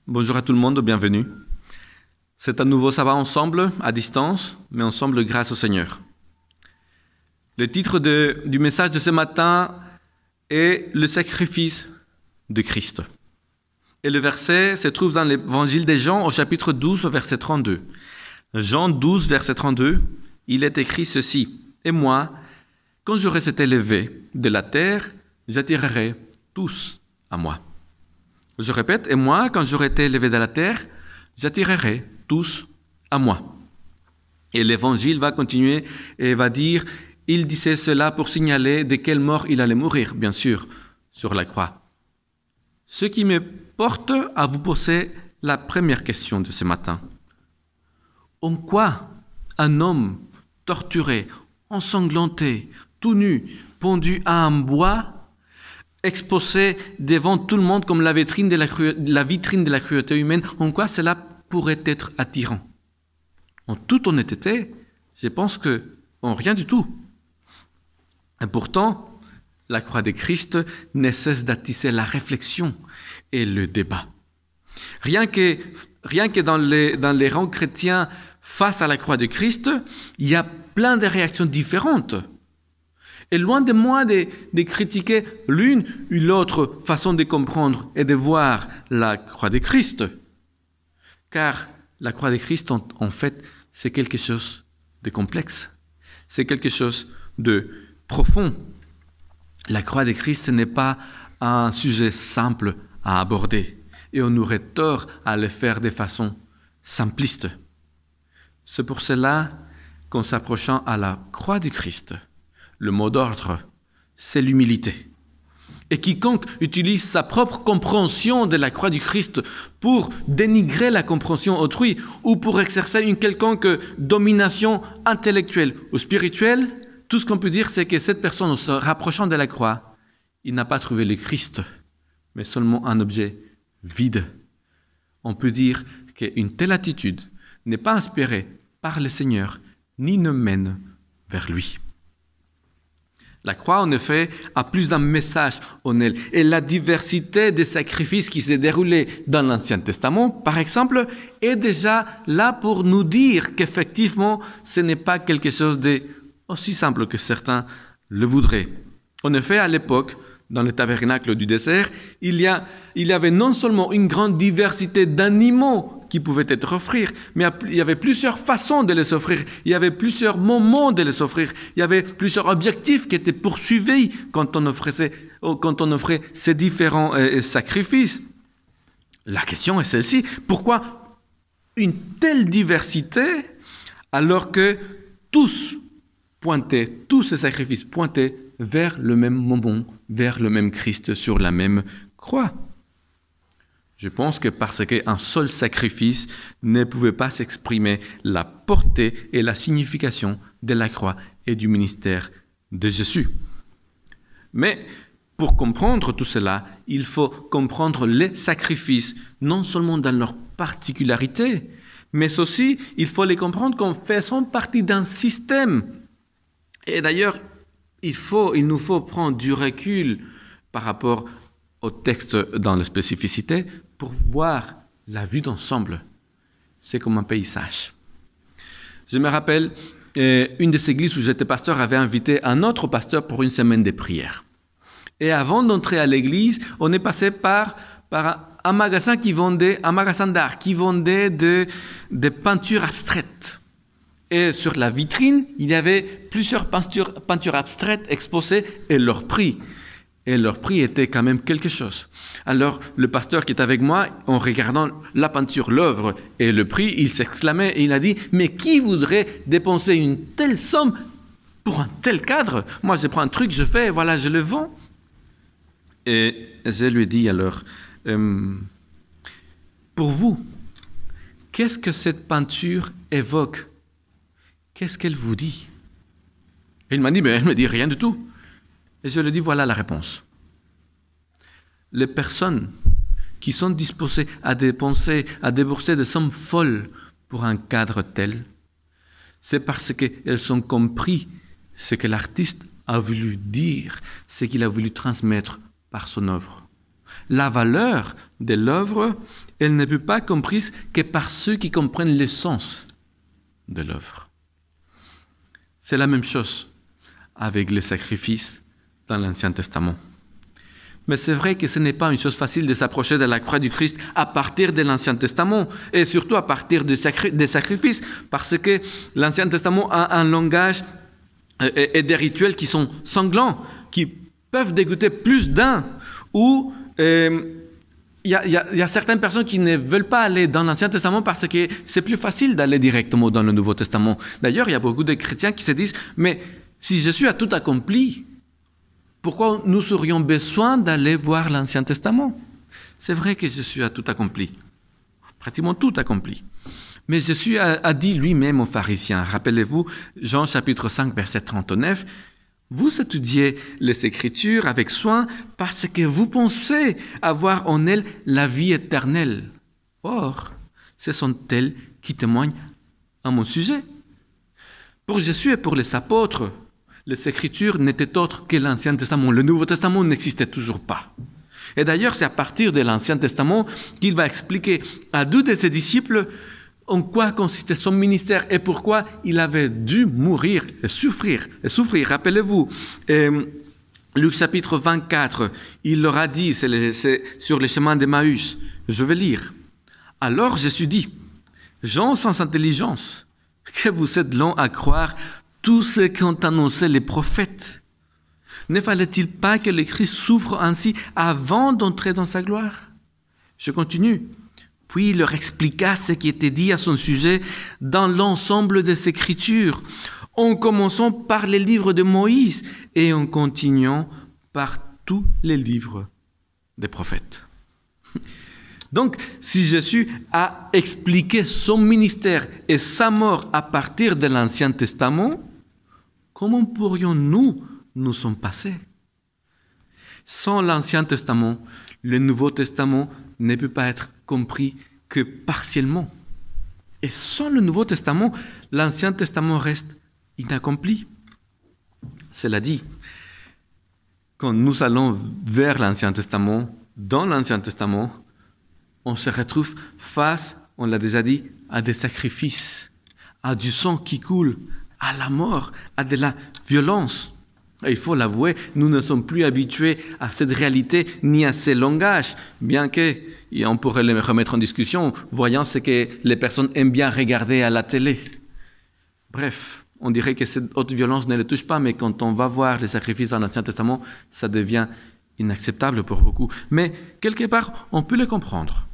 Bonjour à tout le monde, bienvenue. C'est à nouveau ça va ensemble, à distance, mais ensemble grâce au Seigneur. Le titre du message de ce matin est « Le sacrifice de Christ ». Et le verset se trouve dans l'évangile de Jean au chapitre 12, au verset 32. Jean 12, verset 32, il est écrit ceci « Et moi, quand j'aurai été élevé de la terre, j'attirerai tous à moi. » Je répète, et moi, quand j'aurai été élevé de la terre, j'attirerai tous à moi. Et l'évangile va continuer et va dire, il disait cela pour signaler de quelle mort il allait mourir, bien sûr, sur la croix. Ce qui me porte à vous poser la première question de ce matin. En quoi un homme torturé, ensanglanté, tout nu, pendu à un bois, exposé devant tout le monde comme la vitrine de la cruauté humaine, en quoi cela pourrait être attirant? En toute honnêteté, je pense que en rien du tout. Et pourtant, la croix de Christ ne cesse d'attiser la réflexion et le débat. Rien que dans les rangs chrétiens face à la croix de Christ, il y a plein de réactions différentes. Et loin de moi de critiquer l'une ou l'autre façon de comprendre et de voir la croix de Christ. Car la croix de Christ, en fait, c'est quelque chose de complexe. C'est quelque chose de profond. La croix de Christ, ce n'est pas un sujet simple à aborder. Et on aurait tort à le faire de façon simpliste. C'est pour cela qu'en s'approchant à la croix de Christ, le mot d'ordre, c'est l'humilité. Et quiconque utilise sa propre compréhension de la croix du Christ pour dénigrer la compréhension autrui ou pour exercer une quelconque domination intellectuelle ou spirituelle, tout ce qu'on peut dire, c'est que cette personne, en se rapprochant de la croix, il n'a pas trouvé le Christ, mais seulement un objet vide. On peut dire qu'une telle attitude n'est pas inspirée par le Seigneur, ni ne mène vers lui. La croix, en effet, a plus d'un message en elle. Et la diversité des sacrifices qui s'est déroulée dans l'Ancien Testament, par exemple, est déjà là pour nous dire qu'effectivement, ce n'est pas quelque chose d'aussi simple que certains le voudraient. En effet, à l'époque, dans le tabernacle du désert, il y avait non seulement une grande diversité d'animaux qui pouvaient être offerts, mais il y avait plusieurs façons de les offrir, il y avait plusieurs moments de les offrir, il y avait plusieurs objectifs qui étaient poursuivis quand on offrait ces différents sacrifices. La question est celle-ci, pourquoi une telle diversité alors que tous ces sacrifices pointaient vers le même moment, vers le même Christ sur la même croix? Je pense que parce qu'un seul sacrifice ne pouvait pas s'exprimer la portée et la signification de la croix et du ministère de Jésus. Mais pour comprendre tout cela, il faut comprendre les sacrifices, non seulement dans leur particularité, mais aussi il faut les comprendre comme faisant partie d'un système. Et d'ailleurs, il nous faut prendre du recul par rapport au texte dans la spécificité pour voir la vue d'ensemble. C'est comme un paysage. Je me rappelle, une des églises où j'étais pasteur avait invité un autre pasteur pour une semaine de prière. Et avant d'entrer à l'église, on est passé par un magasin d'art qui vendait des peintures abstraites. Et sur la vitrine, il y avait plusieurs peintures abstraites exposées et leur prix. Et leur prix était quand même quelque chose. Alors, le pasteur qui est avec moi, en regardant la peinture, l'œuvre et le prix, il s'exclamait et il a dit « Mais qui voudrait dépenser une telle somme pour un tel cadre? Moi, je prends un truc, je fais, voilà, je le vends. » Et je lui ai dit alors pour vous, qu'est-ce que cette peinture évoque? Qu'est-ce qu'elle vous dit? Et il m'a dit, mais elle ne me dit rien du tout. Et je lui ai dit, voilà la réponse. Les personnes qui sont disposées à débourser des sommes folles pour un cadre tel, c'est parce qu'elles ont compris ce que l'artiste a voulu dire, ce qu'il a voulu transmettre par son œuvre. La valeur de l'œuvre, elle ne peut pas être comprise que par ceux qui comprennent l'essence de l'œuvre. C'est la même chose avec les sacrifices dans l'Ancien Testament. Mais c'est vrai que ce n'est pas une chose facile de s'approcher de la croix du Christ à partir de l'Ancien Testament, et surtout à partir des sacrifices, parce que l'Ancien Testament a un langage et des rituels qui sont sanglants, qui peuvent dégoûter plus d'un, où il y a certaines personnes qui ne veulent pas aller dans l'Ancien Testament parce que c'est plus facile d'aller directement dans le Nouveau Testament. D'ailleurs, il y a beaucoup de chrétiens qui se disent « Mais si Jésus a tout accompli, pourquoi nous aurions besoin d'aller voir l'Ancien Testament ?» C'est vrai que Jésus a tout accompli, pratiquement tout accompli. Mais Jésus a dit lui-même aux pharisiens, rappelez-vous, Jean chapitre 5, verset 39, « Vous étudiez les Écritures avec soin parce que vous pensez avoir en elles la vie éternelle. Or, ce sont elles qui témoignent à mon sujet. » Pour Jésus et pour les apôtres, les Écritures n'étaient autres que l'Ancien Testament. Le Nouveau Testament n'existait toujours pas. Et d'ailleurs, c'est à partir de l'Ancien Testament qu'il va expliquer à deux de ses disciples en quoi consistait son ministère et pourquoi il avait dû mourir et souffrir. Rappelez-vous, Luc chapitre 24, il leur a dit, c'est sur le chemin d'Emmaüs, je vais lire. « Alors Jésus dit, gens sans intelligence, que vous êtes lents à croire tout ce qu'ont annoncé les prophètes. Ne fallait-il pas que le Christ souffre ainsi avant d'entrer dans sa gloire ?» Je continue. Puis il leur expliqua ce qui était dit à son sujet dans l'ensemble des Écritures, en commençant par les livres de Moïse et en continuant par tous les livres des prophètes. Donc, si Jésus a expliqué son ministère et sa mort à partir de l'Ancien Testament, comment pourrions-nous nous en passer? Sans l'Ancien Testament, le Nouveau Testament ne peut pas être compris que partiellement. Et sans le Nouveau Testament, l'Ancien Testament reste inaccompli. Cela dit, quand nous allons vers l'Ancien Testament, dans l'Ancien Testament, on se retrouve face, on l'a déjà dit, à des sacrifices, à du sang qui coule, à la mort, à de la violence. Et il faut l'avouer, nous ne sommes plus habitués à cette réalité ni à ces langages, bien que, et on pourrait les remettre en discussion, voyant ce que les personnes aiment bien regarder à la télé. Bref, on dirait que cette haute violence ne les touche pas, mais quand on va voir les sacrifices dans l'Ancien Testament, ça devient inacceptable pour beaucoup. Mais quelque part, on peut les comprendre.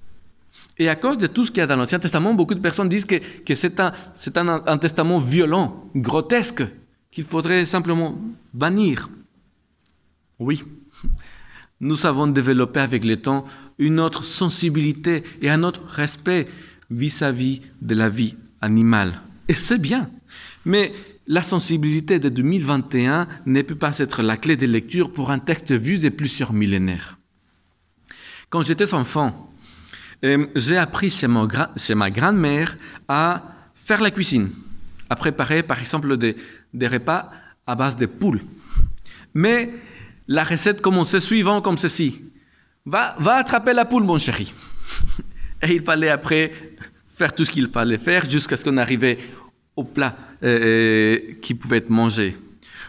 Et à cause de tout ce qu'il y a dans l'Ancien Testament, beaucoup de personnes disent que c'est un testament violent, grotesque, qu'il faudrait simplement bannir. Oui, nous avons développé avec le temps une autre sensibilité et un autre respect vis-à-vis de la vie animale. Et c'est bien. Mais la sensibilité de 2021 ne peut pas être la clé de lecture pour un texte vu de plusieurs millénaires. Quand j'étais enfant, j'ai appris chez ma grand-mère à faire la cuisine, à préparer par exemple des repas à base de poules. Mais la recette commençait suivant comme ceci. Va attraper la poule, mon chéri. Et il fallait après faire tout ce qu'il fallait faire jusqu'à ce qu'on arrivait au plat qui pouvait être mangé.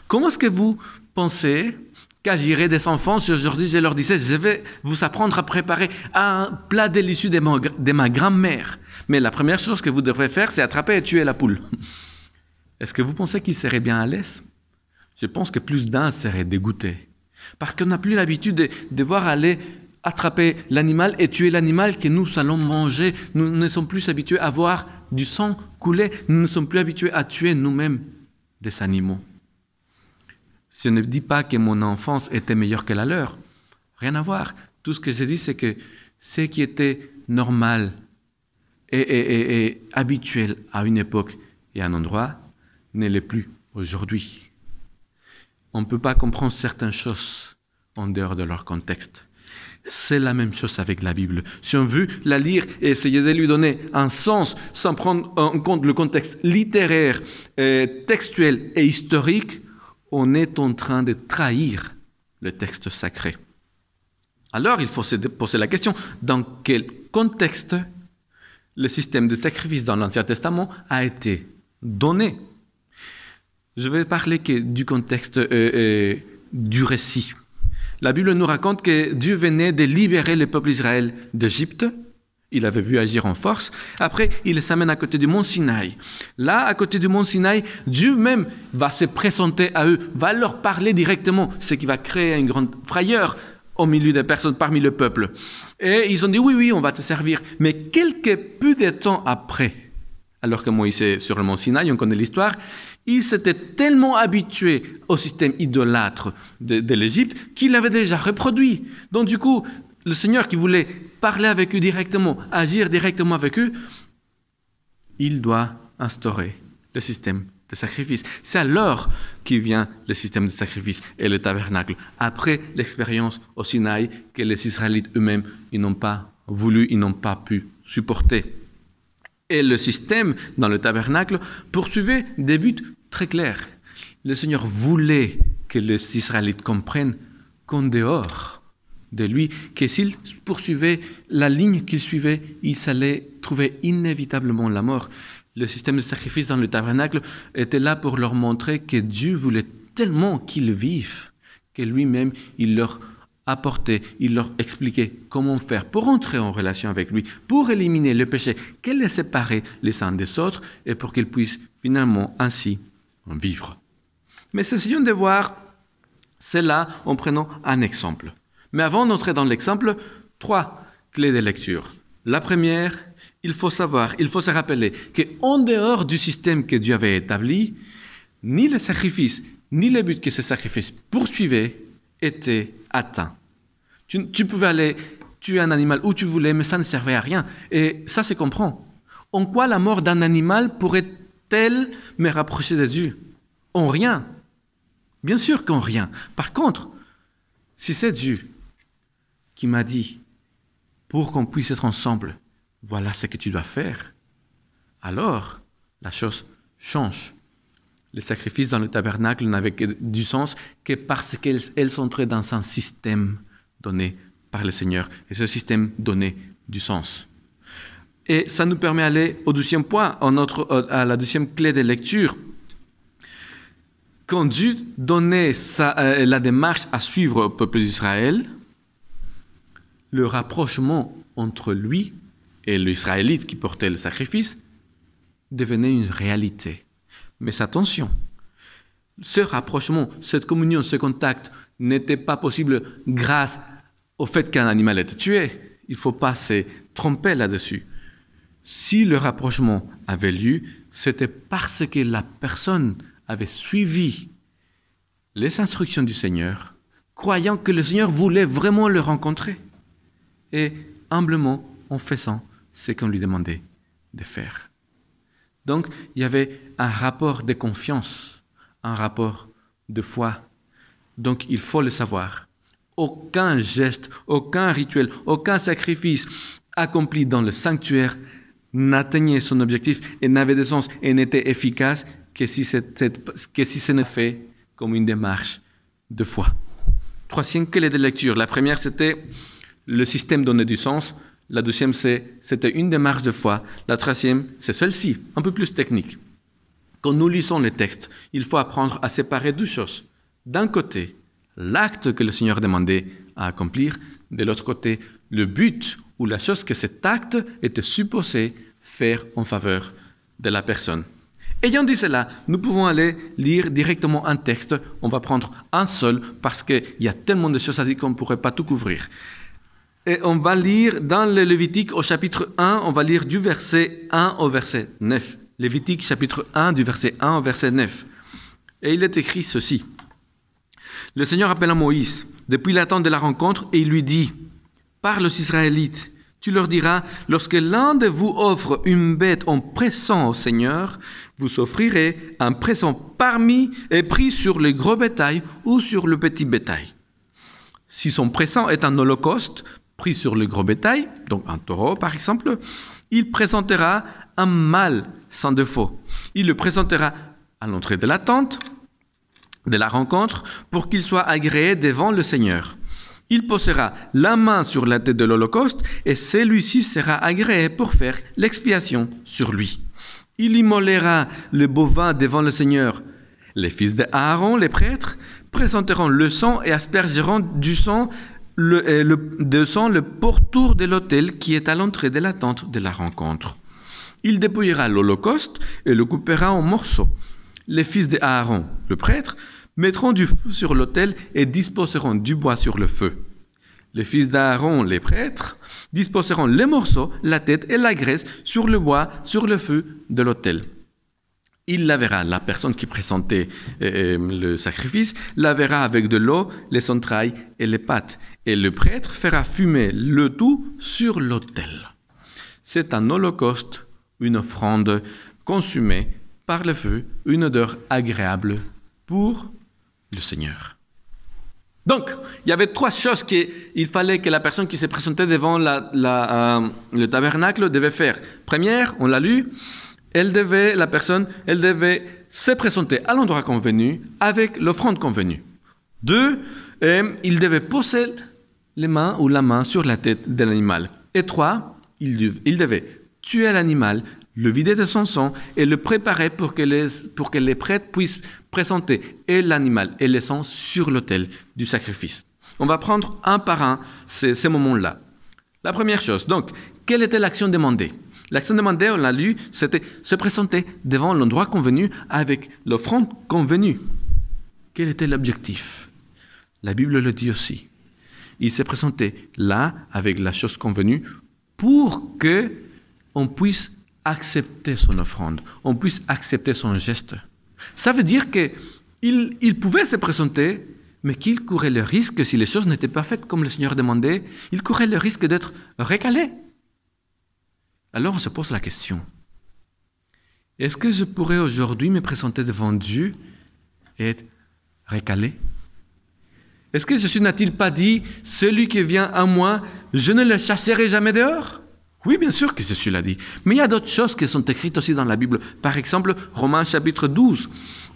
Comment est-ce que vous pensez qu'agiraient des enfants si aujourd'hui je leur disais « Je vais vous apprendre à préparer un plat délicieux de ma grand-mère. Mais la première chose que vous devrez faire, c'est attraper et tuer la poule. » Est-ce que vous pensez qu'ils seraient bien à l'aise? Je pense que plus d'un serait dégoûté. Parce qu'on n'a plus l'habitude de voir aller attraper l'animal et tuer l'animal que nous allons manger. Nous ne sommes plus habitués à voir du sang couler. Nous ne sommes plus habitués à tuer nous-mêmes des animaux. Je ne dis pas que mon enfance était meilleure que la leur. Rien à voir. Tout ce que je dis, c'est que ce qui était normal et habituel à une époque et à un endroit ne l'est plus aujourd'hui. On ne peut pas comprendre certaines choses en dehors de leur contexte. C'est la même chose avec la Bible. Si on veut la lire et essayer de lui donner un sens sans prendre en compte le contexte littéraire, textuel et historique, on est en train de trahir le texte sacré. Alors, il faut se poser la question, dans quel contexte le système de sacrifice dans l'Ancien Testament a été donné? Je vais parler que du contexte du récit. La Bible nous raconte que Dieu venait de libérer le peuple d'Israël d'Égypte. Il avait vu agir en force. Après, il les amène à côté du mont Sinaï. Là, à côté du mont Sinaï, Dieu même va se présenter à eux, va leur parler directement, ce qui va créer une grande frayeur au milieu des personnes parmi le peuple. Et ils ont dit, oui, on va te servir. Mais quelques peu de temps après, alors que Moïse est sur le mont Sinaï, on connaît l'histoire, il s'était tellement habitué au système idolâtre de l'Égypte qu'il avait déjà reproduit. Donc du coup, le Seigneur qui voulait parler avec eux directement, agir directement avec eux, il doit instaurer le système de sacrifice. C'est alors qu'il vient le système de sacrifice et le tabernacle. Après l'expérience au Sinaï que les Israélites eux-mêmes, ils n'ont pas voulu, ils n'ont pas pu supporter. Et le système dans le tabernacle poursuivait des buts très clairs. Le Seigneur voulait que les Israélites comprennent qu'en dehors de lui, que s'ils poursuivaient la ligne qu'ils suivaient, ils allaient trouver inévitablement la mort. Le système de sacrifice dans le tabernacle était là pour leur montrer que Dieu voulait tellement qu'ils vivent, que lui-même, il leur apportait, il leur expliquait comment faire pour entrer en relation avec lui, pour éliminer le péché qui les séparait les uns des autres et pour qu'ils puissent finalement ainsi vivre. Mais essayons de voir cela en prenant un exemple. Mais avant d'entrer dans l'exemple, 3 clés de lecture. La première, il faut se rappeler qu'en dehors du système que Dieu avait établi, ni le sacrifice, ni le but que ce sacrifice poursuivait étaient atteints. Tu pouvais aller tuer un animal où tu voulais, mais ça ne servait à rien. Et ça se comprend. En quoi la mort d'un animal pourrait-elle me rapprocher de Dieu? En rien. Bien sûr qu'en rien. Par contre, si c'est Dieu qui m'a dit, pour qu'on puisse être ensemble, voilà ce que tu dois faire, alors la chose change. Les sacrifices dans le tabernacle n'avaient du sens que parce qu'elles entraient dans un système donné par le Seigneur. Et ce système donnait du sens. Et ça nous permet d'aller au 12e point, à la 2e clé de lecture. Quand Dieu donnait la démarche à suivre au peuple d'Israël, le rapprochement entre lui et l'Israélite qui portait le sacrifice devenait une réalité. Mais attention, ce rapprochement, cette communion, ce contact n'était pas possible grâce au fait qu'un animal était tué. Il ne faut pas se tromper là-dessus. Si le rapprochement avait lieu, c'était parce que la personne avait suivi les instructions du Seigneur, croyant que le Seigneur voulait vraiment le rencontrer, et humblement en faisant ce qu'on lui demandait de faire. Donc, il y avait un rapport de confiance, un rapport de foi. Donc, il faut le savoir. Aucun geste, aucun rituel, aucun sacrifice accompli dans le sanctuaire n'atteignait son objectif et n'avait de sens et n'était efficace que si ce n'est fait comme une démarche de foi. 3e clé de lecture. La première, c'était le système donnait du sens. La 2e, c'était une démarche de foi. La 3e, c'est celle-ci, un peu plus technique. Quand nous lisons les textes, il faut apprendre à séparer 2 choses. D'un côté, l'acte que le Seigneur demandait à accomplir. De l'autre côté, le but ou la chose que cet acte était supposé faire en faveur de la personne. Ayant dit cela, nous pouvons aller lire directement un texte. On va prendre un seul parce qu'il y a tellement de choses à dire qu'on ne pourrait pas tout couvrir. Et on va lire dans le Lévitique au chapitre 1, on va lire du verset 1 au verset 9. Lévitique chapitre 1 du verset 1 au verset 9. Et il est écrit ceci. Le Seigneur appelle à Moïse depuis la tente de la rencontre et il lui dit, « Parle aux Israélites, tu leur diras, lorsque l'un de vous offre une bête en présent au Seigneur, vous offrirez un présent parmi et pris sur le gros bétail ou sur le petit bétail. Si son présent est un holocauste, pris sur le gros bétail, donc un taureau par exemple, il présentera un mâle sans défaut. Il le présentera à l'entrée de la tente, de la rencontre, pour qu'il soit agréé devant le Seigneur. Il posera la main sur la tête de l'Holocauste et celui-ci sera agréé pour faire l'expiation sur lui. Il immolera le bovin devant le Seigneur. Les fils d'Aaron, les prêtres, présenteront le sang et aspergeront du sang le pourtour de l'autel qui est à l'entrée de la tente de la rencontre. Il dépouillera l'Holocauste et le coupera en morceaux. Les fils d'Aaron, le prêtre, mettront du feu sur l'autel et disposeront du bois sur le feu. Les fils d'Aaron, les prêtres, disposeront les morceaux, la tête et la graisse sur le bois, sur le feu de l'autel. Il lavera, la personne qui présentait le sacrifice, lavera avec de l'eau les entrailles et les pattes, et le prêtre fera fumer le tout sur l'autel. C'est un holocauste, une offrande consumée par le feu, une odeur agréable pour le Seigneur. Donc, il y avait 3 choses qu'il fallait que la personne qui se présentait devant le tabernacle devait faire. Première, on l'a lu, la personne devait se présenter à l'endroit convenu avec l'offrande convenue. 2, il devait poser les mains ou la main sur la tête de l'animal. Et 3, il devait tuer l'animal, le vider de son sang et le préparer pour que les prêtres puissent présenter et l'animal et le sang sur l'autel du sacrifice. On va prendre un par un ces moments-là. La première chose, donc, quelle était l'action demandée? L'action demandée, on l'a lu, c'était se présenter devant l'endroit convenu avec l'offrande convenue. Quel était l'objectif? La Bible le dit aussi. Il s'est présenté là avec la chose convenue pour que on puisse accepter son offrande, on puisse accepter son geste. Ça veut dire qu'il pouvait se présenter, mais qu'il courait le risque, si les choses n'étaient pas faites comme le Seigneur demandait, il courait le risque d'être recalé. Alors on se pose la question, est-ce que je pourrais aujourd'hui me présenter devant Dieu et être recalé? Est-ce que Jésus n'a-t-il pas dit, celui qui vient à moi, je ne le chasserai jamais dehors? Oui, bien sûr que Jésus l'a dit. Mais il y a d'autres choses qui sont écrites aussi dans la Bible. Par exemple, Romains chapitre 12.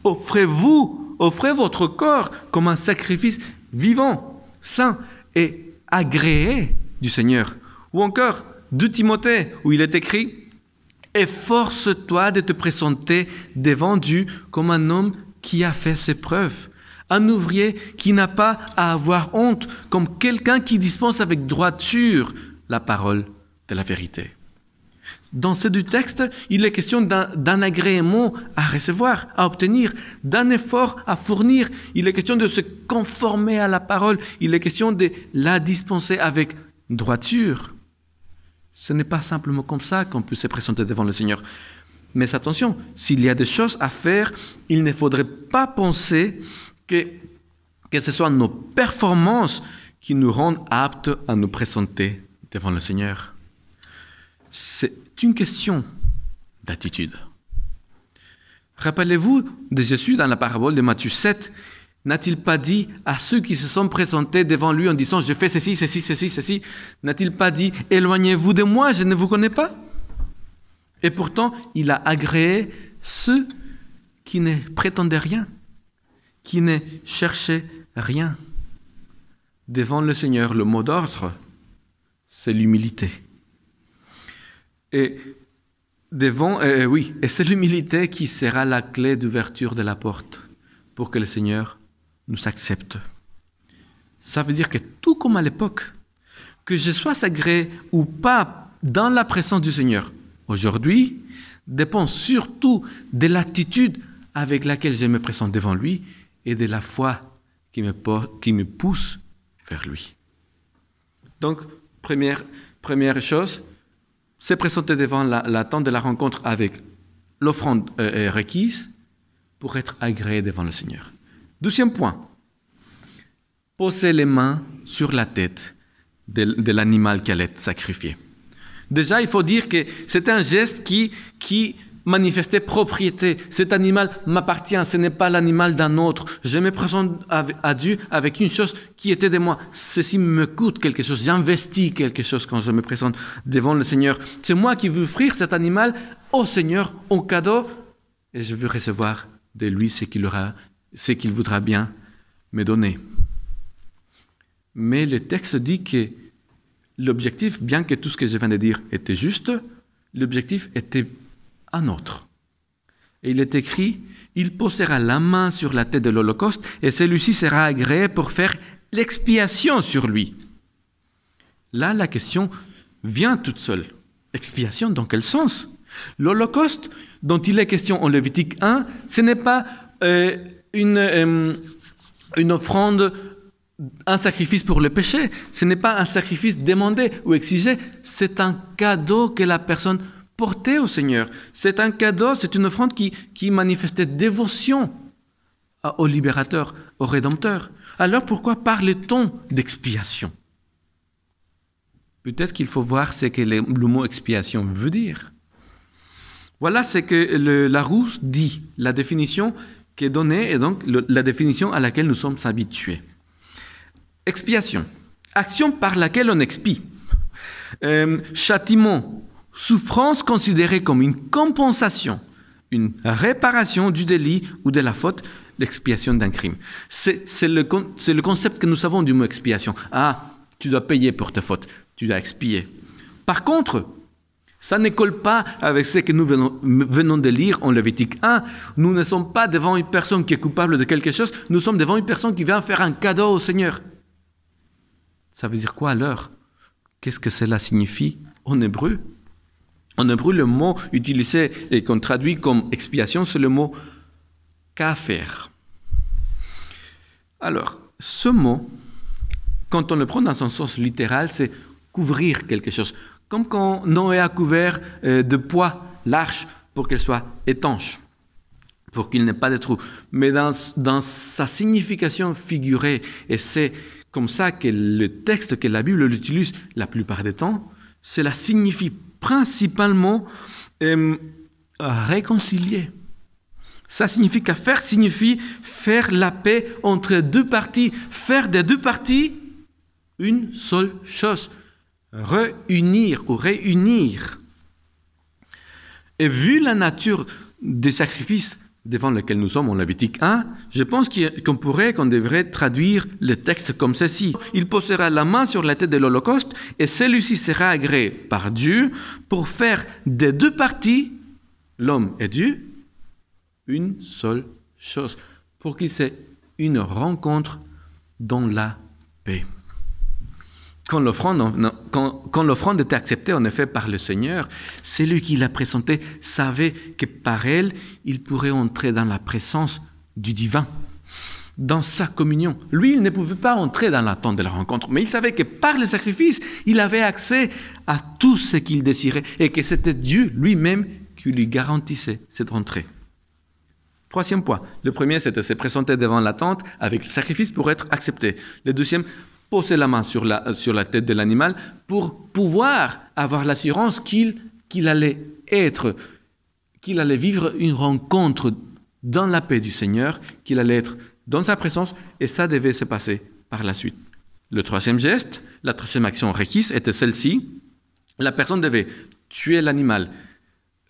Offrez votre corps comme un sacrifice vivant, saint et agréé du Seigneur. Ou encore, 2 Timothée, où il est écrit « Efforce-toi de te présenter devant Dieu comme un homme qui a fait ses preuves, un ouvrier qui n'a pas à avoir honte, comme quelqu'un qui dispense avec droiture la parole de la vérité. » Dans ces 2 textes, il est question d'un agrément à recevoir, à obtenir, d'un effort à fournir. Il est question de se conformer à la parole. Il est question de la dispenser avec droiture. Ce n'est pas simplement comme ça qu'on peut se présenter devant le Seigneur. Mais attention, s'il y a des choses à faire, il ne faudrait pas penser que ce soit nos performances qui nous rendent aptes à nous présenter devant le Seigneur. C'est une question d'attitude. Rappelez-vous de Jésus dans la parabole de Matthieu 7. N'a-t-il pas dit à ceux qui se sont présentés devant lui en disant « Je fais ceci, ceci, ceci, ceci » n'a-t-il pas dit « Éloignez-vous de moi, je ne vous connais pas » Et pourtant, il a agréé ceux qui ne prétendaient rien, qui ne cherchaient rien. Devant le Seigneur, le mot d'ordre, c'est l'humilité. Et c'est l'humilité qui sera la clé d'ouverture de la porte pour que le Seigneur nous accepte. Ça veut dire que tout comme à l'époque, que je sois agréé ou pas dans la présence du Seigneur, aujourd'hui, dépend surtout de l'attitude avec laquelle je me présente devant lui et de la foi qui me pousse vers lui. Donc, première chose, se présenter devant la tente de la rencontre avec l'offrande requise pour être agréé devant le Seigneur. 2e point, poser les mains sur la tête de l'animal qui allait être sacrifié. Déjà, il faut dire que c'était un geste qui manifestait propriété. Cet animal m'appartient, ce n'est pas l'animal d'un autre. Je me présente à Dieu avec une chose qui était de moi. Ceci me coûte quelque chose, j'investis quelque chose quand je me présente devant le Seigneur. C'est moi qui veux offrir cet animal au Seigneur en cadeau et je veux recevoir de lui ce qu'il voudra bien me donner. Mais le texte dit que l'objectif, bien que tout ce que je viens de dire était juste, l'objectif était un autre. Et il est écrit, il posera la main sur la tête de l'Holocauste et celui-ci sera agréé pour faire l'expiation sur lui. Là, la question vient toute seule. Expiation dans quel sens? L'Holocauste dont il est question en Lévitique 1, ce n'est pas une offrande, un sacrifice pour le péché. Ce n'est pas un sacrifice demandé ou exigé. C'est un cadeau que la personne portait au Seigneur. C'est un cadeau, c'est une offrande qui manifestait dévotion au libérateur, au Rédempteur. Alors pourquoi parle-t-on d'expiation? Peut-être qu'il faut voir ce que le mot expiation veut dire. Voilà ce que Larousse dit, la définition qui est donnée et donc la définition à laquelle nous sommes habitués. Expiation, action par laquelle on expie. Châtiment, souffrance considérée comme une compensation, une réparation du délit ou de la faute, l'expiation d'un crime. C'est le concept que nous savons du mot expiation. Ah, tu dois payer pour tes fautes, tu dois expier. Par contre, ça ne colle pas avec ce que nous venons de lire en Lévitique 1. Nous ne sommes pas devant une personne qui est coupable de quelque chose, nous sommes devant une personne qui vient faire un cadeau au Seigneur. Ça veut dire quoi alors? Qu'est-ce que cela signifie en hébreu? En hébreu, le mot utilisé et qu'on traduit comme expiation, c'est le mot kafer. Alors, ce mot, quand on le prend dans son sens littéral, c'est couvrir quelque chose. Comme quand Noé a couvert de poids l'arche pour qu'elle soit étanche, pour qu'il n'y ait pas de trous. Mais dans sa signification figurée, et c'est comme ça que le texte que la Bible l'utilise la plupart du temps, cela signifie principalement réconcilier. Ça signifie qu'affaire signifie faire la paix entre deux parties, faire des deux parties une seule chose, réunir ou réunir. Et vu la nature des sacrifices devant lesquels nous sommes en Lévitique 1, je pense qu'on devrait traduire le texte comme ceci. Il posera la main sur la tête de l'Holocauste et celui-ci sera agréé par Dieu pour faire des deux parties, l'homme et Dieu, une seule chose, pour qu'il y ait une rencontre dans la paix. Quand l'offrande était acceptée en effet par le Seigneur, celui qui l'a présentée savait que par elle, il pourrait entrer dans la présence du divin, dans sa communion. Lui, il ne pouvait pas entrer dans l'attente de la rencontre, mais il savait que par le sacrifice, il avait accès à tout ce qu'il désirait et que c'était Dieu lui-même qui lui garantissait cette entrée. Troisième point. Le premier, c'était se présenter devant la tente avec le sacrifice pour être accepté. Le deuxième, poser la main sur la tête de l'animal pour pouvoir avoir l'assurance qu'il allait vivre une rencontre dans la paix du Seigneur, qu'il allait être dans sa présence, et ça devait se passer par la suite. Le troisième geste, la troisième action requise était celle-ci. La personne devait tuer l'animal.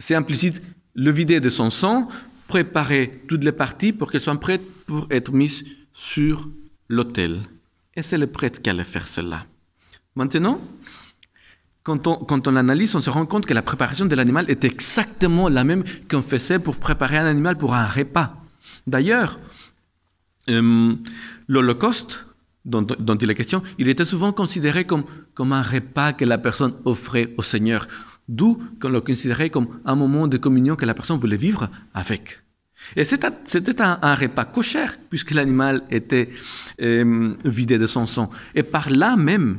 C'est implicite, le vider de son sang, préparer toutes les parties pour qu'elles soient prêtes pour être mises sur l'autel. Et c'est le prêtre qui allait faire cela. Maintenant, quand on analyse, on se rend compte que la préparation de l'animal est exactement la même qu'on faisait pour préparer un animal pour un repas. D'ailleurs, l'Holocauste, dont il est question, il était souvent considéré comme un repas que la personne offrait au Seigneur. D'où qu'on le considérait comme un moment de communion que la personne voulait vivre avec. Et c'était un repas cochère, puisque l'animal était vidé de son sang. Et par là même,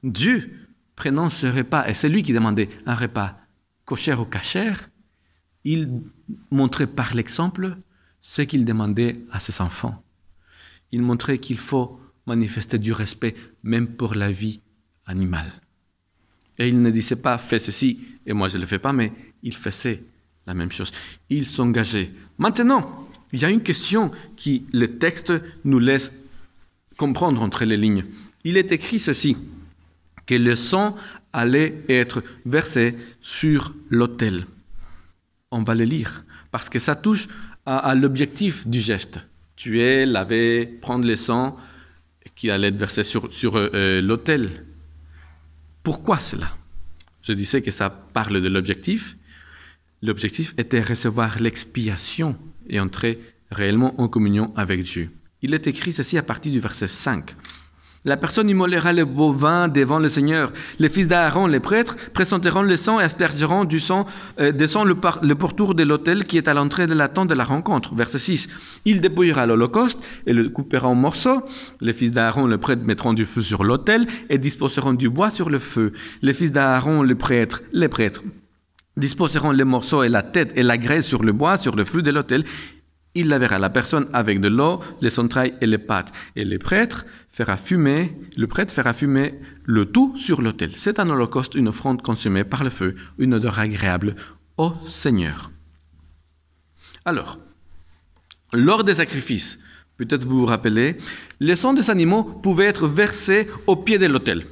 Dieu, prenant ce repas, et c'est lui qui demandait un repas cochère ou cachère, il montrait par l'exemple ce qu'il demandait à ses enfants. Il montrait qu'il faut manifester du respect même pour la vie animale. Et il ne disait pas « fais ceci et moi je ne le fais pas », mais il faisait la même chose. Il s'engageait. Maintenant, il y a une question qui le texte nous laisse comprendre entre les lignes. Il est écrit ceci, que le sang allait être versé sur l'autel. On va le lire, parce que ça touche à l'objectif du geste. Tuer, laver, prendre le sang qui allait être versé sur l'autel. Pourquoi cela? Je disais que ça parle de l'objectif. L'objectif était recevoir l'expiation et entrer réellement en communion avec Dieu. Il est écrit ceci à partir du verset 5. La personne immolera le bovin devant le Seigneur. Les fils d'Aaron, les prêtres, présenteront le sang et aspergeront du sang le pourtour de l'autel qui est à l'entrée de la tente de la rencontre. Verset 6. Il dépouillera l'holocauste et le coupera en morceaux. Les fils d'Aaron, les prêtres, mettront du feu sur l'autel et disposeront du bois sur le feu. Les fils d'Aaron, les prêtres, disposeront les morceaux et la tête et la graisse sur le bois, sur le feu de l'autel. Il lavera la personne avec de l'eau, les entrailles et les pattes. Et le prêtre fera fumer le tout sur l'autel. C'est un holocauste, une offrande consumée par le feu, une odeur agréable au Seigneur. Alors, lors des sacrifices, peut-être vous vous rappelez, le sang des animaux pouvait être versé au pied de l'autel.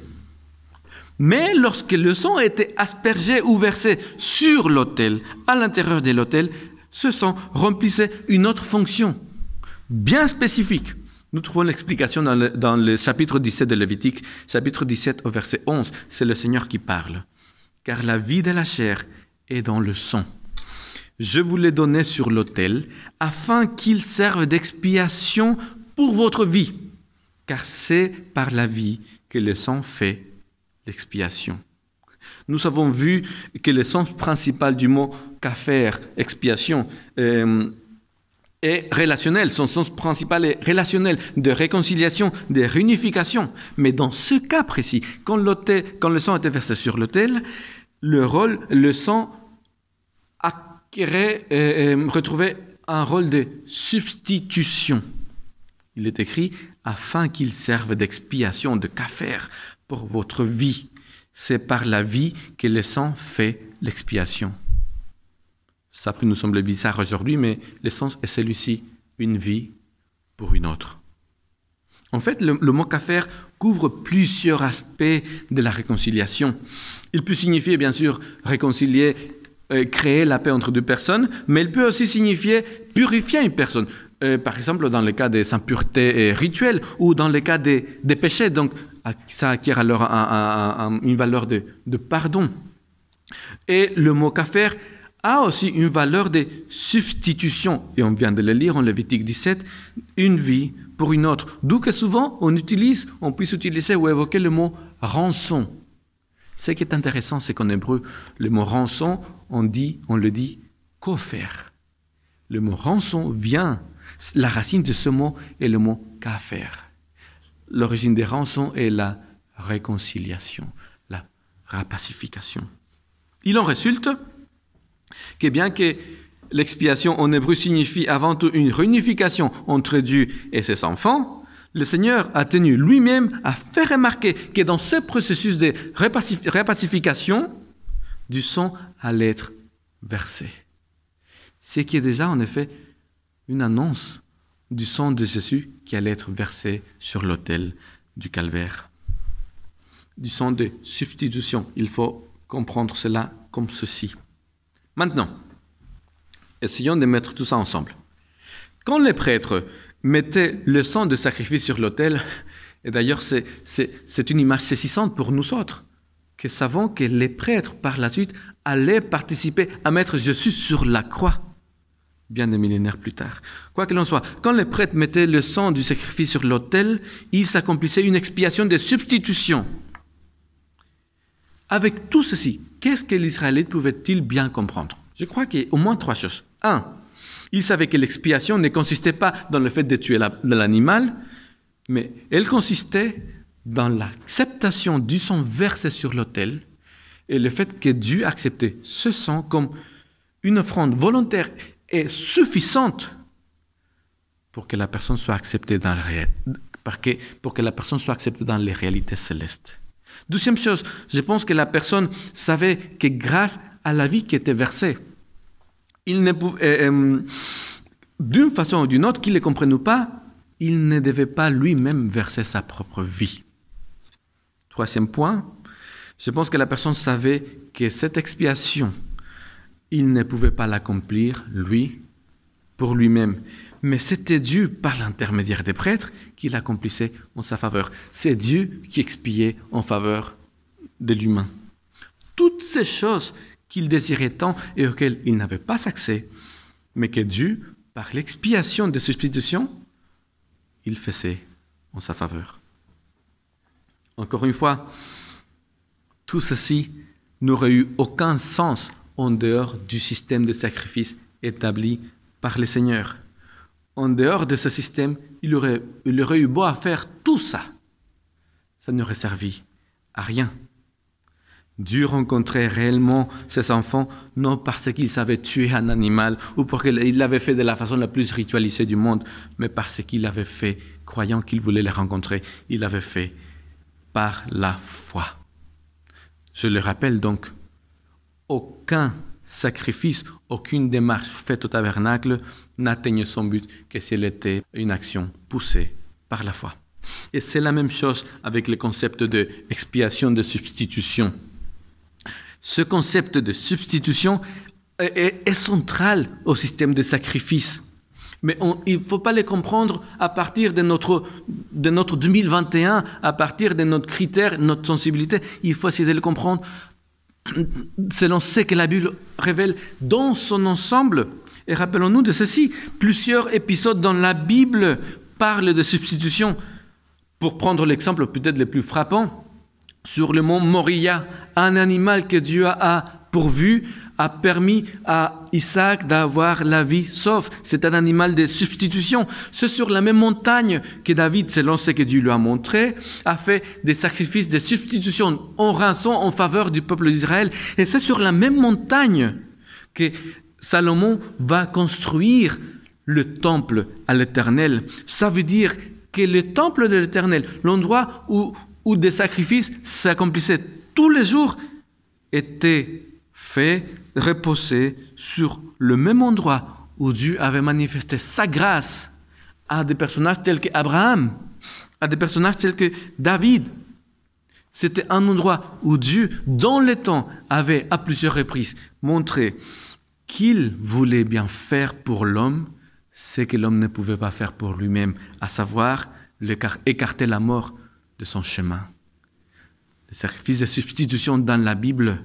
Mais lorsque le sang était aspergé ou versé sur l'autel, à l'intérieur de l'autel, ce sang remplissait une autre fonction, bien spécifique. Nous trouvons l'explication dans le chapitre 17 de Lévitique, chapitre 17 au verset 11. C'est le Seigneur qui parle. « Car la vie de la chair est dans le sang. Je vous l'ai donné sur l'autel, afin qu'il serve d'expiation pour votre vie. Car c'est par la vie que le sang fait l'expiation. » Nous avons vu que le sens principal du mot « kaffer », expiation, est relationnel. Son sens principal est relationnel, de réconciliation, de réunification. Mais dans ce cas précis, quand le sang était versé sur l'autel, le sang retrouvait un rôle de substitution. Il est écrit « afin qu'il serve d'expiation, de kaffer pour votre vie ». C'est par la vie que le sang fait l'expiation. Ça peut nous sembler bizarre aujourd'hui, mais le sens est celui-ci, une vie pour une autre. En fait, le mot « kaffer » couvre plusieurs aspects de la réconciliation. Il peut signifier, bien sûr, réconcilier, créer la paix entre deux personnes, mais il peut aussi signifier purifier une personne. Par exemple, dans le cas des impuretés rituelles ou dans le cas des péchés. Donc, ça acquiert alors une valeur de pardon. Et le mot « kaffer » a aussi une valeur de substitution. Et on vient de le lire en Lévitique 17, une vie pour une autre. D'où que souvent on puisse utiliser ou évoquer le mot rançon. Ce qui est intéressant, c'est qu'en hébreu, le mot rançon, on le dit kofer. Le mot rançon vient, la racine de ce mot est le mot kaffer. L'origine des rançons est la réconciliation, la rapacification. Il en résulte que bien que l'expiation en hébreu signifie avant tout une réunification entre Dieu et ses enfants, le Seigneur a tenu lui-même à faire remarquer que dans ce processus de rapacification, du sang allait être versé. Ce qui est déjà en effet une annonce du sang de Jésus qui allait être versé sur l'autel du calvaire. Du sang de substitution. Il faut comprendre cela comme ceci. Maintenant, essayons de mettre tout ça ensemble. Quand les prêtres mettaient le sang de sacrifice sur l'autel, et d'ailleurs c'est une image saisissante pour nous autres, que savons que les prêtres par la suite allaient participer à mettre Jésus sur la croix, bien des millénaires plus tard. Quoi que l'on soit, quand les prêtres mettaient le sang du sacrifice sur l'autel, ils accomplissaient une expiation de substitution. Avec tout ceci, qu'est-ce que l'Israélite pouvait-il bien comprendre? Je crois qu'il y a au moins 3 choses. 1. Il savait que l'expiation ne consistait pas dans le fait de tuer l'animal, mais elle consistait dans l'acceptation du sang versé sur l'autel et le fait que Dieu acceptait ce sang comme une offrande volontaire et suffisante pour que la personne soit acceptée dans les réalités célestes. Deuxième chose, je pense que la personne savait que grâce à la vie qui était versée, il ne pouvait, d'une façon ou d'une autre, qu'il ne le comprenne ou pas, il ne devait pas lui-même verser sa propre vie. Troisième point, je pense que la personne savait que cette expiation, il ne pouvait pas l'accomplir, lui, pour lui-même, mais c'était Dieu, par l'intermédiaire des prêtres, qui l'accomplissait en sa faveur. C'est Dieu qui expiait en faveur de l'humain. Toutes ces choses qu'il désirait tant et auxquelles il n'avait pas accès, mais que Dieu, par l'expiation de substitution, il faisait en sa faveur. Encore une fois, tout ceci n'aurait eu aucun sens en dehors du système de sacrifice établi par le Seigneur. En dehors de ce système, il aurait eu beau à faire tout ça. Ça n'aurait servi à rien. Dieu rencontrait réellement ses enfants, non parce qu'il savait tuer un animal ou parce qu'il l'avait fait de la façon la plus ritualisée du monde, mais parce qu'il l'avait fait, croyant qu'il voulait les rencontrer. Il l'avait fait par la foi. Je le rappelle donc, aucun sacrifice, aucune démarche faite au tabernacle n'atteignait son but que si elle était une action poussée par la foi. Et c'est la même chose avec le concept d'expiation de substitution. Ce concept de substitution est central au système de sacrifice. Mais il ne faut pas le comprendre à partir de notre 2021, à partir de notre critère, notre sensibilité. Il faut essayer de le comprendre selon ce que la Bible révèle dans son ensemble. Et rappelons-nous de ceci, plusieurs épisodes dans la Bible parlent de substitution. Pour prendre l'exemple peut-être le plus frappant, sur le mont Moria, un animal que Dieu a pourvu a permis à Isaac d'avoir la vie sauve. C'est un animal de substitution. C'est sur la même montagne que David, selon ce que Dieu lui a montré, a fait des sacrifices de substitution en rançon en faveur du peuple d'Israël. Et c'est sur la même montagne que Salomon va construire le temple à l'Éternel. Ça veut dire que le temple de l'Éternel, l'endroit où des sacrifices s'accomplissaient tous les jours, était fait reposer sur le même endroit où Dieu avait manifesté sa grâce à des personnages tels qu'Abraham, à des personnages tels que David. C'était un endroit où Dieu, dans le temps, avait à plusieurs reprises montré qu'il voulait bien faire pour l'homme ce que l'homme ne pouvait pas faire pour lui-même, à savoir écarter la mort de son chemin. Le sacrifice de substitution dans la Bible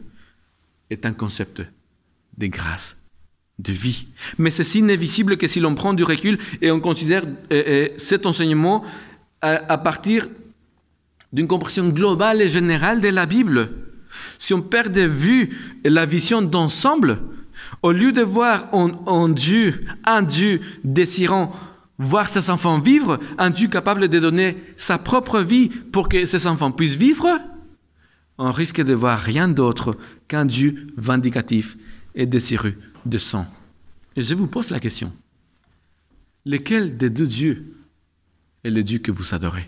est un concept de grâce, de vie. Mais ceci n'est visible que si l'on prend du recul et on considère cet enseignement à partir d'une compréhension globale et générale de la Bible. Si on perd de vue la vision d'ensemble, au lieu de voir en Dieu, un Dieu désirant voir ses enfants vivre, un Dieu capable de donner sa propre vie pour que ses enfants puissent vivre, on risque de voir rien d'autre qu'un Dieu vindicatif et désireux de sang. Et je vous pose la question. Lequel des deux dieux est le Dieu que vous adorez?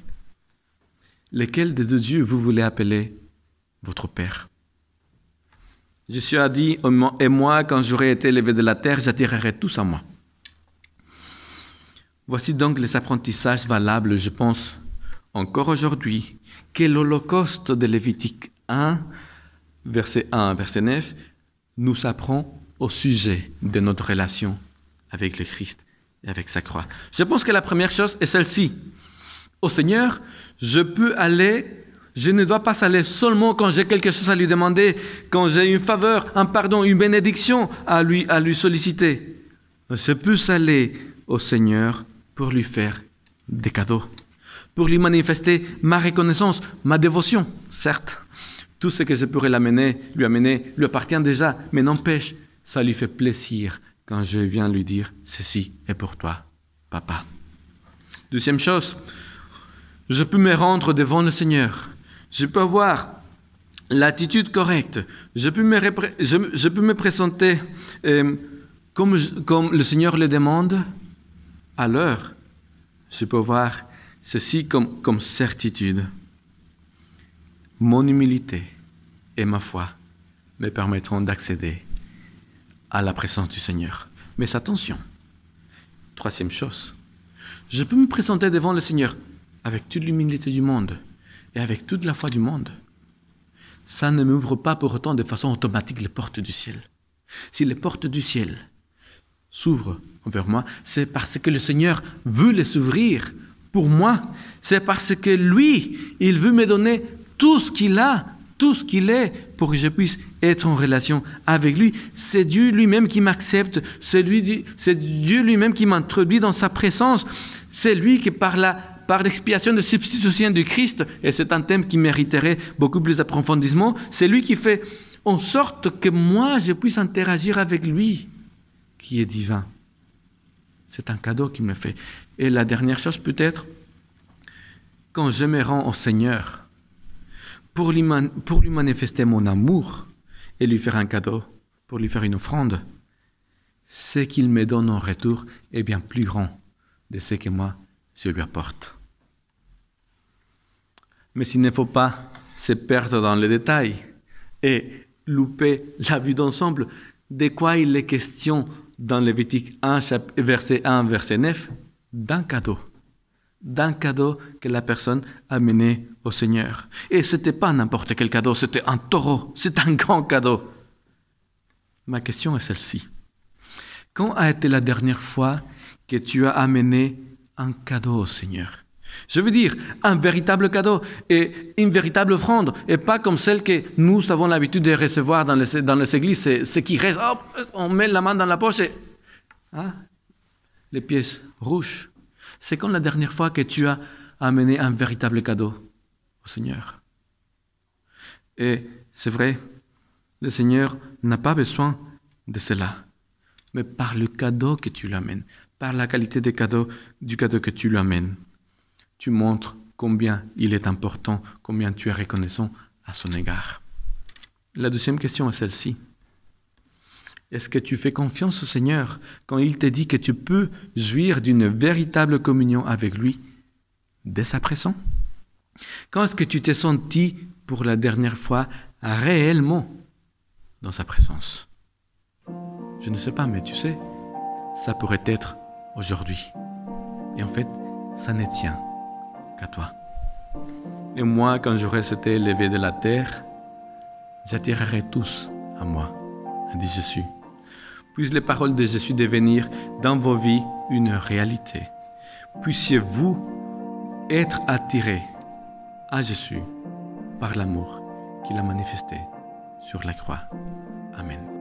Lequel des deux dieux vous voulez appeler votre Père? Jésus a dit, et moi, quand j'aurai été élevé de la terre, j'attirerai tous à moi. Voici donc les apprentissages valables, je pense, encore aujourd'hui, que l'Holocauste de Lévitique 1, verset 1 à verset 9, nous apprend au sujet de notre relation avec le Christ et avec sa croix. Je pense que la première chose est celle-ci. Au Seigneur, je ne dois pas aller seulement quand j'ai quelque chose à lui demander, quand j'ai une faveur, un pardon, une bénédiction à lui solliciter. Je peux aller au Seigneur pour lui faire des cadeaux, pour lui manifester ma reconnaissance, ma dévotion. Certes, tout ce que je pourrais lui amener, lui appartient déjà, mais n'empêche, ça lui fait plaisir quand je viens lui dire « Ceci est pour toi, papa ». Deuxième chose, je peux me rendre devant le Seigneur. Je peux avoir l'attitude correcte. Je peux me présenter comme le Seigneur le demande. Alors, je peux voir ceci comme certitude. Mon humilité et ma foi me permettront d'accéder à la présence du Seigneur. Mais attention, troisième chose, je peux me présenter devant le Seigneur avec toute l'humilité du monde et avec toute la foi du monde. Ça ne m'ouvre pas pour autant de façon automatique les portes du ciel. Si les portes du ciel s'ouvre envers moi, c'est parce que le Seigneur veut les ouvrir pour moi. C'est parce que lui, il veut me donner tout ce qu'il a, tout ce qu'il est, pour que je puisse être en relation avec lui. C'est Dieu lui-même qui m'accepte, c'est Dieu lui-même qui m'introduit dans sa présence. C'est lui qui, par l'expiation de substitution de Christ, et c'est un thème qui mériterait beaucoup plus d'approfondissement, c'est lui qui fait en sorte que moi, je puisse interagir avec lui, qui est divin. C'est un cadeau qu'il me fait. Et la dernière chose peut-être, quand je me rends au Seigneur, pour lui manifester mon amour et lui faire un cadeau, pour lui faire une offrande, ce qu'il me donne en retour est bien plus grand de ce que moi, je lui apporte. Mais il ne faut pas se perdre dans les détails et louper la vue d'ensemble de quoi il est question dans Lévitique 1, verset 1, verset 9, d'un cadeau que la personne a mené au Seigneur. Et ce n'était pas n'importe quel cadeau, c'était un taureau, c'est un grand cadeau. Ma question est celle-ci. Quand a été la dernière fois que tu as amené un cadeau au Seigneur? Je veux dire, un véritable cadeau et une véritable offrande, et pas comme celle que nous avons l'habitude de recevoir dans les églises, c'est ce qui reste, hop, on met la main dans la poche et les pièces rouges. C'est quand la dernière fois que tu as amené un véritable cadeau au Seigneur. Et c'est vrai, le Seigneur n'a pas besoin de cela, mais par le cadeau que tu lui amènes, par la qualité du cadeau que tu lui amènes, tu montres combien il est important, combien tu es reconnaissant à son égard. La deuxième question est celle-ci. Est-ce que tu fais confiance au Seigneur quand il te dit que tu peux jouir d'une véritable communion avec lui dès sa présence? Quand est-ce que tu t'es senti pour la dernière fois réellement dans sa présence? Je ne sais pas, mais tu sais, ça pourrait être aujourd'hui. Et en fait, ça ne tient qu'à toi. Et moi, quand j'aurai été élevé de la terre, j'attirerai tous à moi, a dit Jésus. Puissent les paroles de Jésus devenir dans vos vies une réalité. Puissiez-vous être attirés à Jésus par l'amour qu'il a manifesté sur la croix. Amen.